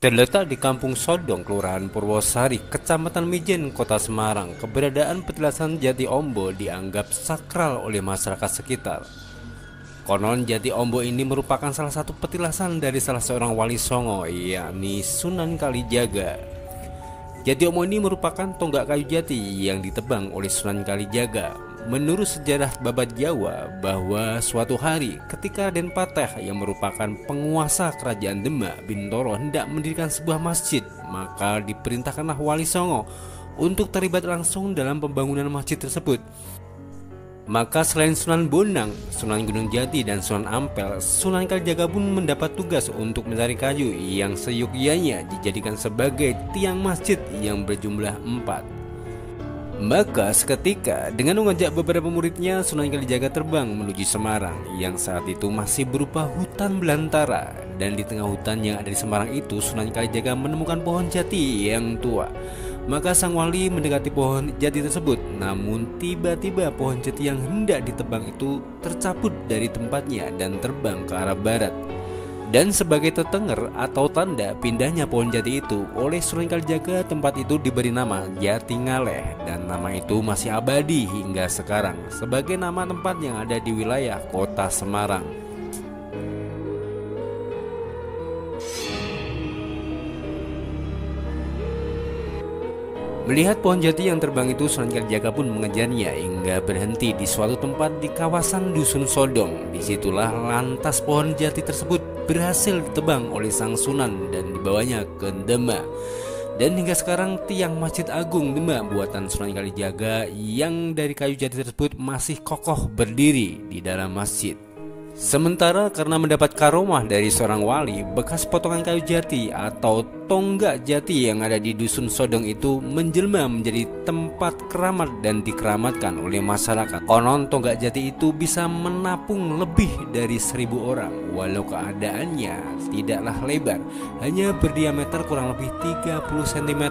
Terletak di Kampung Sodong, Kelurahan Purwosari, Kecamatan Mijen, Kota Semarang, keberadaan petilasan Jati Ombo dianggap sakral oleh masyarakat sekitar. Konon Jati Ombo ini merupakan salah satu petilasan dari salah seorang wali Songo, yakni Sunan Kalijaga. Jati Ombo ini merupakan tonggak kayu jati yang ditebang oleh Sunan Kalijaga. Menurut sejarah Babat Jawa, bahwa suatu hari ketika Raden Pateh yang merupakan penguasa kerajaan Demak Bintoro hendak mendirikan sebuah masjid, maka diperintahkanlah Wali Songo untuk terlibat langsung dalam pembangunan masjid tersebut. Maka selain Sunan Bonang, Sunan Gunung Jati, dan Sunan Ampel, Sunan Kalijaga pun mendapat tugas untuk mencari kayu yang seyogyanya dijadikan sebagai tiang masjid yang berjumlah 4. Maka seketika dengan mengajak beberapa muridnya, Sunan Kalijaga terbang menuju Semarang yang saat itu masih berupa hutan belantara. Dan di tengah hutan yang ada di Semarang itu, Sunan Kalijaga menemukan pohon jati yang tua. Maka sang wali mendekati pohon jati tersebut. Namun tiba-tiba pohon jati yang hendak ditebang itu tercabut dari tempatnya dan terbang ke arah barat. Dan sebagai tetenger atau tanda pindahnya pohon jati itu oleh Sunan Kalijaga, tempat itu diberi nama Jati Ngaleh, dan nama itu masih abadi hingga sekarang sebagai nama tempat yang ada di wilayah kota Semarang. Melihat pohon jati yang terbang itu, Sunan Kalijaga pun mengejarnya hingga berhenti di suatu tempat di kawasan Dusun Sodong. Disitulah lantas pohon jati tersebut berhasil ditebang oleh sang Sunan dan dibawanya ke Demak. Dan hingga sekarang tiang Masjid Agung Demak buatan Sunan Kalijaga yang dari kayu jati tersebut masih kokoh berdiri di dalam masjid. Sementara karena mendapat karomah dari seorang wali, bekas potongan kayu jati atau tonggak jati yang ada di Dusun Sodong itu menjelma menjadi tempat keramat dan dikeramatkan oleh masyarakat. Konon tonggak jati itu bisa menampung lebih dari 1000 orang, walau keadaannya tidaklah lebar, hanya berdiameter kurang lebih 30 cm.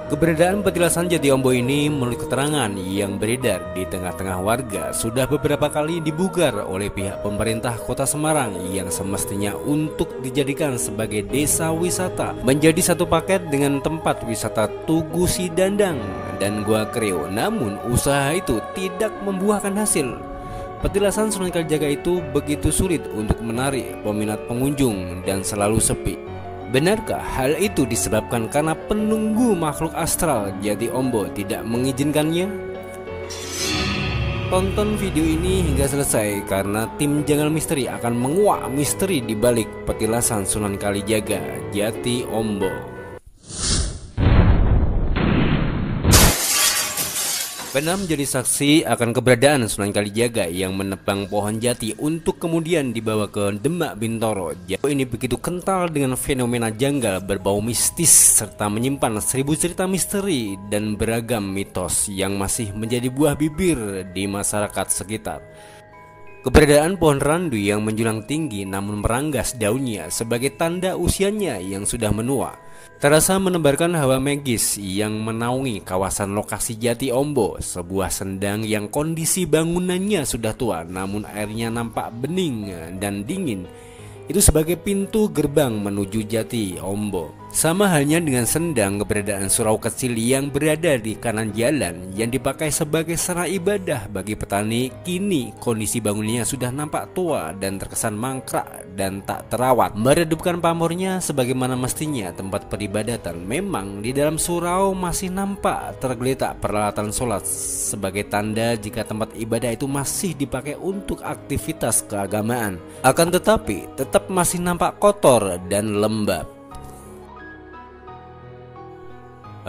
Keberadaan petilasan Jati Ombo ini menurut keterangan yang beredar di tengah-tengah warga sudah beberapa kali dibugar oleh pihak pemerintah kota Semarang yang semestinya untuk dijadikan sebagai desa wisata, menjadi satu paket dengan tempat wisata Tugu Sidandang dan Gua Kreo. Namun usaha itu tidak membuahkan hasil. Petilasan Sunan Kalijaga itu begitu sulit untuk menarik peminat pengunjung dan selalu sepi. Benarkah hal itu disebabkan karena penunggu makhluk astral Jati Ombo tidak mengizinkannya? Tonton video ini hingga selesai karena tim Janggal Misteri akan menguak misteri di balik petilasan Sunan Kalijaga Jati Ombo. Pernah menjadi saksi akan keberadaan Sunan Kalijaga yang menebang pohon jati untuk kemudian dibawa ke Demak Bintoro. Jati ini begitu kental dengan fenomena janggal berbau mistis serta menyimpan 1000 cerita misteri dan beragam mitos yang masih menjadi buah bibir di masyarakat sekitar. Keberadaan pohon randu yang menjulang tinggi namun meranggas daunnya sebagai tanda usianya yang sudah menua terasa menebarkan hawa magis yang menaungi kawasan lokasi Jati Ombo, sebuah sendang yang kondisi bangunannya sudah tua namun airnya nampak bening dan dingin. Itu sebagai pintu gerbang menuju Jati Ombo. Sama halnya dengan sendang keberadaan surau kecil yang berada di kanan jalan yang dipakai sebagai sarana ibadah bagi petani. Kini kondisi bangunannya sudah nampak tua dan terkesan mangkrak dan tak terawat, meredupkan pamornya sebagaimana mestinya tempat peribadatan. Memang di dalam surau masih nampak tergeletak peralatan sholat sebagai tanda jika tempat ibadah itu masih dipakai untuk aktivitas keagamaan. Akan tetapi tetap masih nampak kotor dan lembab.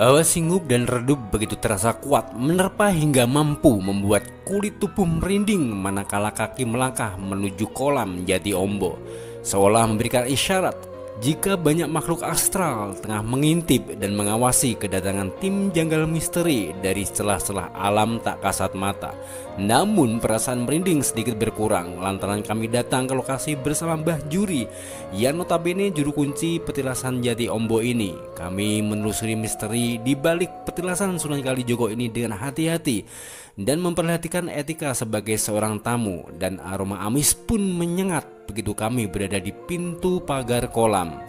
Hawa singup dan redup begitu terasa kuat, menerpa hingga mampu membuat kulit tubuh merinding manakala kaki melangkah menuju kolam Jati Ombo, seolah memberikan isyarat jika banyak makhluk astral tengah mengintip dan mengawasi kedatangan tim Janggal Misteri dari celah-celah alam tak kasat mata. Namun perasaan merinding sedikit berkurang lantaran kami datang ke lokasi bersama Mbah Juri yang notabene juru kunci petilasan Jati Ombo ini. Kami menelusuri misteri di balik petilasan Sunan Kalijogo ini dengan hati-hati dan memperhatikan etika sebagai seorang tamu, dan aroma amis pun menyengat begitu kami berada di pintu pagar kolam.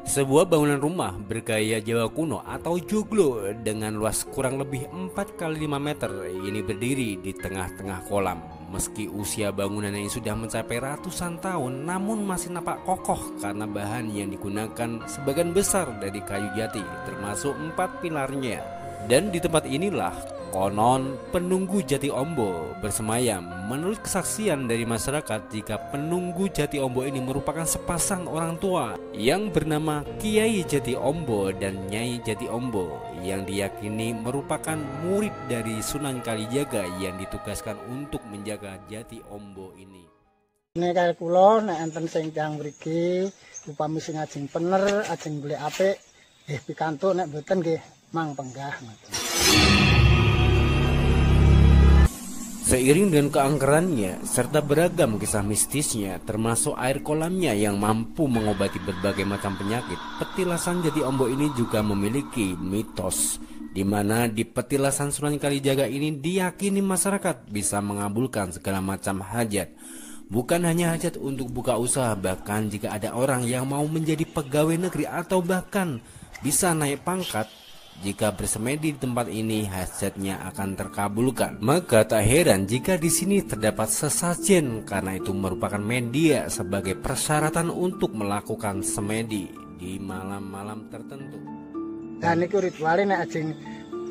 Sebuah bangunan rumah bergaya Jawa kuno atau joglo dengan luas kurang lebih 4 kali 5 meter ini berdiri di tengah-tengah kolam. Meski usia bangunan ini sudah mencapai ratusan tahun, namun masih nampak kokoh karena bahan yang digunakan sebagian besar dari kayu jati, termasuk 4 pilarnya. Dan di tempat inilah konon penunggu Jati Ombo bersemayam. Menurut kesaksian dari masyarakat, jika penunggu Jati Ombo ini merupakan sepasang orang tua yang bernama Kiai Jati Ombo dan Nyai Jati Ombo, yang diyakini merupakan murid dari Sunan Kalijaga yang ditugaskan untuk menjaga Jati Ombo ini. Nek kaya kula nek enten sing tiyang mriki upami sing ajeng pener, ajeng golek apik, nggih pikantuk, nek mboten nggih mang penggah. Seiring dengan keangkerannya serta beragam kisah mistisnya, termasuk air kolamnya yang mampu mengobati berbagai macam penyakit, petilasan Jati Ombo ini juga memiliki mitos, di mana di petilasan Sunan Kalijaga ini diyakini masyarakat bisa mengabulkan segala macam hajat. Bukan hanya hajat untuk buka usaha, bahkan jika ada orang yang mau menjadi pegawai negeri atau bahkan bisa naik pangkat, jika bersemedi di tempat ini hajatnya akan terkabulkan. Maka tak heran jika di sini terdapat sesajen, karena itu merupakan media sebagai persyaratan untuk melakukan semedi di malam-malam tertentu. Dan niku ritualnya nek ajeng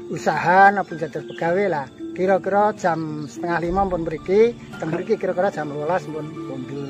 usaha napa dados pegawai lah. Kira-kira jam 4:30 pun mriki, teng mriki kira-kira jam 12 pun kumpul.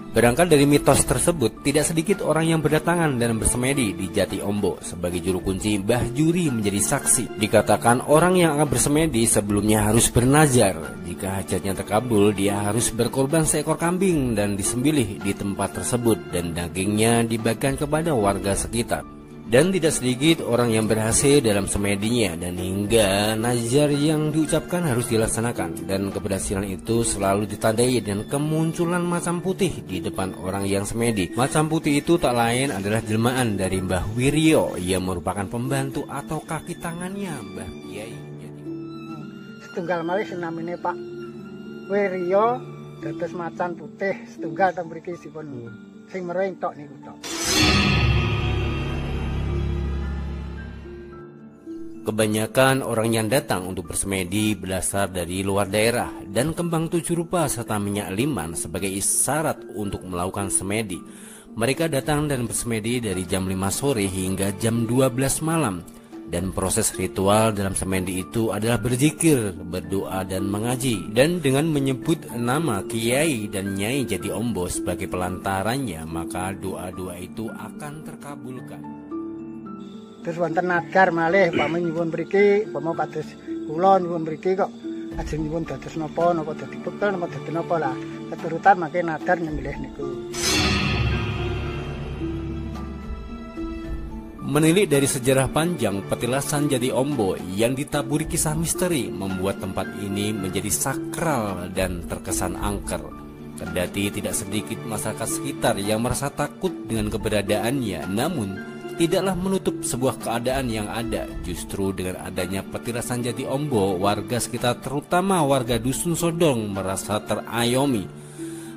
Berangkat dari mitos tersebut, tidak sedikit orang yang berdatangan dan bersemedi di Jati Ombo. Sebagai juru kunci, Mbah Juri menjadi saksi. Dikatakan orang yang akan bersemedi sebelumnya harus bernazar. Jika hajatnya terkabul, dia harus berkorban seekor kambing dan disembelih di tempat tersebut, dan dagingnya dibagikan kepada warga sekitar. Dan tidak sedikit orang yang berhasil dalam semedinya, dan hingga nazar yang diucapkan harus dilaksanakan. Dan keberhasilan itu selalu ditandai dengan kemunculan macam putih di depan orang yang semedi. Macam putih itu tak lain adalah jelmaan dari Mbah Wiryo yang merupakan pembantu atau kaki tangannya Mbah Kiai. Setunggal malih sing namine Pak Wiryo dados macan putih setunggal teng mriki sipun sing mereng tok niku tok. Kebanyakan orang yang datang untuk bersemedi berasal dari luar daerah, dan kembang 7 rupa serta minyak liman sebagai isyarat untuk melakukan semedi. Mereka datang dan bersemedi dari jam 5 sore hingga jam 12 malam. Dan proses ritual dalam semedi itu adalah berzikir, berdoa dan mengaji. Dan dengan menyebut nama Kiai dan Nyai Jati Ombo sebagai pelantarannya, maka doa-doa itu akan terkabulkan. Terus wonten nadar malih upami nyuwun mriki, upama kados kula nyuwun mriki kok ajeng nyuwun dados napa dadi bekal napa dadi napa lah. Keturutan mangke nadar nyembelih niku. Menilik dari sejarah panjang petilasan Jati Ombo yang ditaburi kisah misteri membuat tempat ini menjadi sakral dan terkesan angker. Kendati tidak sedikit masyarakat sekitar yang merasa takut dengan keberadaannya, namun tidaklah menutup sebuah keadaan yang ada. Justru dengan adanya petilasan Jati Ombo, warga sekitar terutama warga Dusun Sodong merasa terayomi,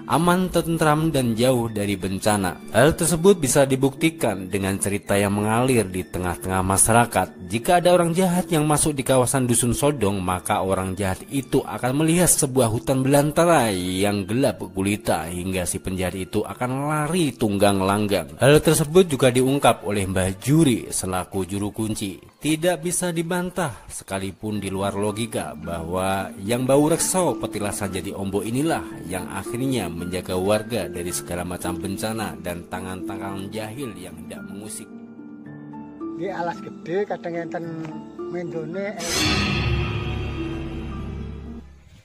aman, tentram, dan jauh dari bencana. Hal tersebut bisa dibuktikan dengan cerita yang mengalir di tengah-tengah masyarakat. Jika ada orang jahat yang masuk di kawasan Dusun Sodong, maka orang jahat itu akan melihat sebuah hutan belantara yang gelap gulita hingga si penjahat itu akan lari tunggang langgang. Hal tersebut juga diungkap oleh Mbah Juri selaku juru kunci. Tidak bisa dibantah sekalipun di luar logika bahwa yang bau rekso petilasan Jati Ombo inilah yang akhirnya menjaga warga dari segala macam bencana dan tangan-tangan jahil yang hendak mengusik. Di alas gede kadang enten mendone.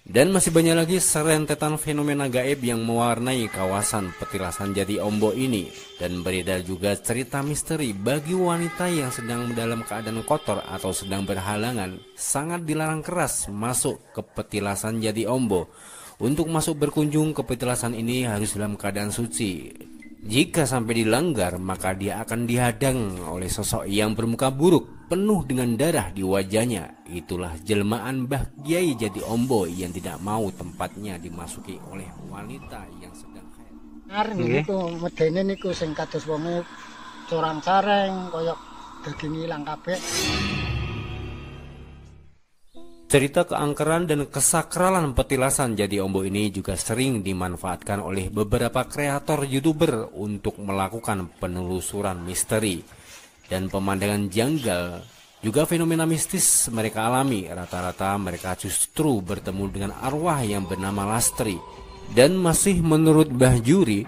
Dan masih banyak lagi serentetan fenomena gaib yang mewarnai kawasan petilasan Jati Ombo ini. Dan beredar juga cerita misteri bagi wanita yang sedang dalam keadaan kotor atau sedang berhalangan, sangat dilarang keras masuk ke petilasan Jati Ombo. Untuk masuk berkunjung ke petilasan ini harus dalam keadaan suci. Jika sampai dilanggar, maka dia akan dihadang oleh sosok yang bermuka buruk, penuh dengan darah di wajahnya. Itulah jelmaan Mbah Kiai Jati Ombo yang tidak mau tempatnya dimasuki oleh wanita yang sedang haid. niku medene niku sing kados wonge corang-careng kaya daging ilang kabeh. Cerita keangkeran dan kesakralan petilasan Jati Ombo ini juga sering dimanfaatkan oleh beberapa kreator YouTuber untuk melakukan penelusuran misteri dan pemandangan janggal. Juga fenomena mistis mereka alami, rata-rata mereka justru bertemu dengan arwah yang bernama Lastri. Dan masih menurut Mbah Juri,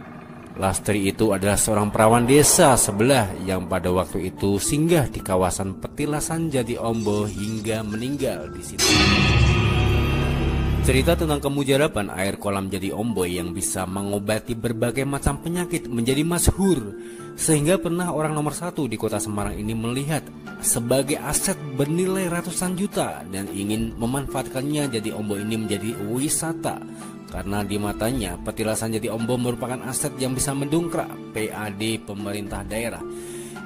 Lastri itu adalah seorang perawan desa sebelah yang pada waktu itu singgah di kawasan petilasan Jati Ombo hingga meninggal di situ. Cerita tentang kemujaraban air kolam Jati Ombo yang bisa mengobati berbagai macam penyakit menjadi masyhur, sehingga pernah orang nomor 1 di kota Semarang ini melihat sebagai aset bernilai ratusan juta dan ingin memanfaatkannya. Jati Ombo ini menjadi wisata karena di matanya petilasan Jati Ombo merupakan aset yang bisa mendongkrak PAD pemerintah daerah.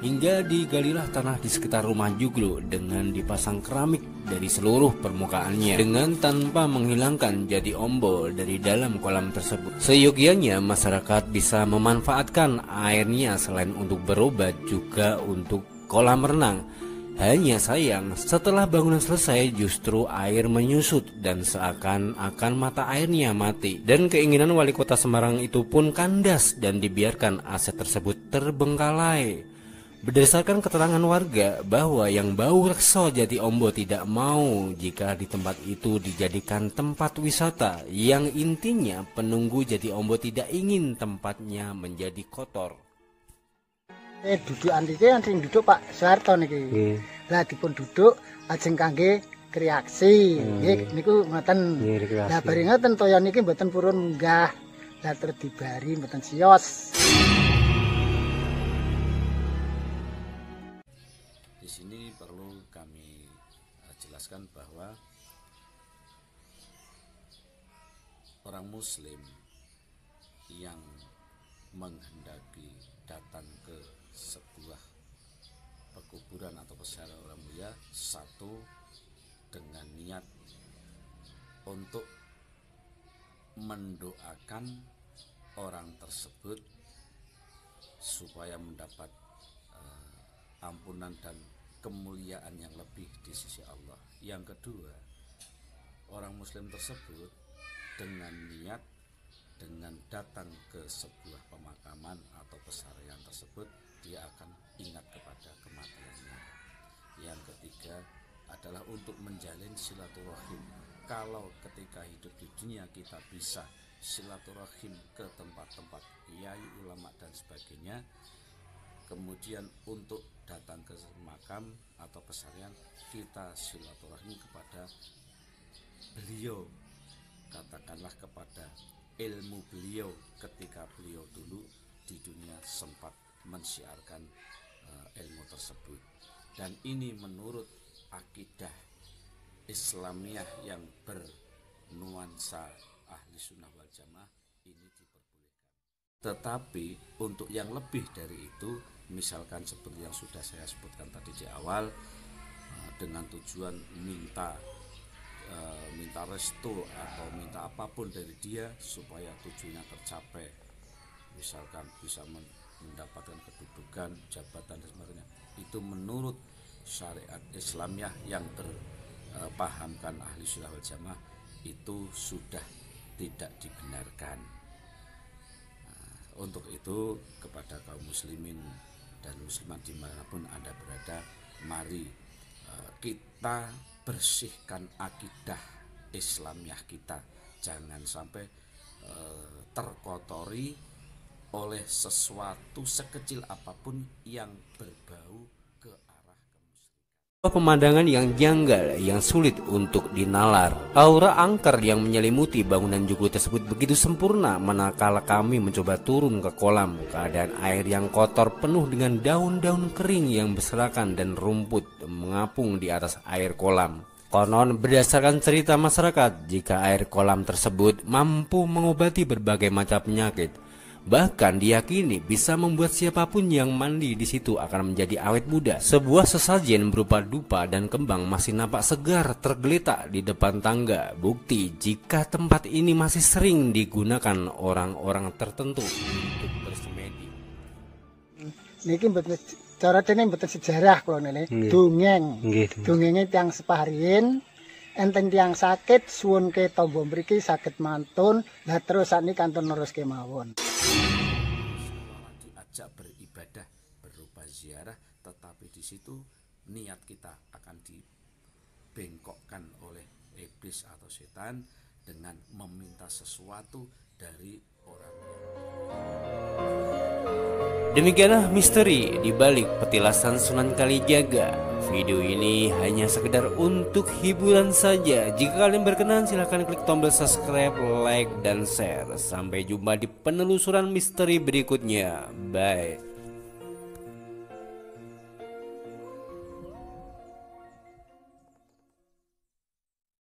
Hingga digalilah tanah di sekitar rumah Joglo dengan dipasang keramik dari seluruh permukaannya dengan tanpa menghilangkan Jati Ombo dari dalam kolam tersebut. Seyogyanya masyarakat bisa memanfaatkan airnya selain untuk berobat juga untuk kolam renang. Hanya sayang, setelah bangunan selesai justru air menyusut dan seakan-akan mata airnya mati. Dan keinginan wali kota Semarang itu pun kandas dan dibiarkan aset tersebut terbengkalai. Berdasarkan keterangan warga bahwa yang bau rekso Jati Ombo tidak mau jika di tempat itu dijadikan tempat wisata, yang intinya penunggu Jati Ombo tidak ingin tempatnya menjadi kotor. Dudukan iki sing duduk Pak Soeharto niki. Lah dipun duduk ajeng kangge kreaksi. Nggih niku ngoten. Lah bareng ngoten toya niki mboten purun munggah. Lah terus dibari mboten sios. Di sini perlu kami jelaskan bahwa orang muslim yang menghendaki datang ke sebuah pekuburan atau pesara orang mulia, satu dengan niat untuk mendoakan orang tersebut supaya mendapat ampunan dan kemuliaan yang lebih di sisi Allah. Yang kedua, orang muslim tersebut dengan niat dengan datang ke sebuah pemakaman atau pesarian tersebut, dia akan ingat kepada kematiannya. Yang ketiga adalah untuk menjalin silaturahim. Kalau ketika hidup di dunia kita bisa silaturahim ke tempat-tempat kiai, ulama dan sebagainya, kemudian untuk datang ke makam atau pesarian kita silaturahim kepada beliau, katakanlah kepada ilmu beliau ketika beliau dulu di dunia sempat mensiarkan ilmu tersebut. Dan ini menurut akidah Islamiyah yang bernuansa ahli sunnah wal jamaah ini diperbolehkan. Tetapi untuk yang lebih dari itu, misalkan seperti yang sudah saya sebutkan tadi di awal, dengan tujuan minta restu atau minta apapun dari dia supaya tujuannya tercapai, misalkan bisa mendapatkan kedudukan, jabatan dan sebagainya, itu menurut syariat Islamiyah yang terpahamkan ahli sunnah wal jamaah itu sudah tidak dibenarkan. Untuk itu kepada kaum muslimin dan muslimat dimanapun Anda berada, mari kita bersihkan akidah Islamiyah kita, jangan sampai terkotori oleh sesuatu sekecil apapun yang berbau ke arah kemusyrikan. Pemandangan yang janggal, yang sulit untuk dinalar. Aura angker yang menyelimuti bangunan joglo tersebut begitu sempurna manakala kami mencoba turun ke kolam. Keadaan air yang kotor penuh dengan daun-daun kering yang berserakan dan rumput mengapung di atas air kolam. Konon berdasarkan cerita masyarakat, jika air kolam tersebut mampu mengobati berbagai macam penyakit, Bahkan diyakini bisa membuat siapapun yang mandi di situ akan menjadi awet muda. Sebuah sesajen berupa dupa dan kembang masih nampak segar tergeletak di depan tangga. Bukti jika tempat ini masih sering digunakan orang-orang tertentu untuk bersemedi. Niki mboten cara dene mboten sejarah kula nene. Dongeng. Dongenge tiyang sepahriyin. Enten tiyang sakit suwunke tombo mriki saged mantun. Lah terus sakniki kantun neruske mawon. Diajak beribadah berupa ziarah, tetapi di situ niat kita akan dibengkokkan oleh iblis atau setan dengan meminta sesuatu dari orang yang Demikianlah misteri di balik petilasan Sunan Kalijaga. Video ini hanya sekedar untuk hiburan saja. Jika kalian berkenan silahkan klik tombol subscribe, like, dan share. Sampai jumpa di penelusuran misteri berikutnya. Bye.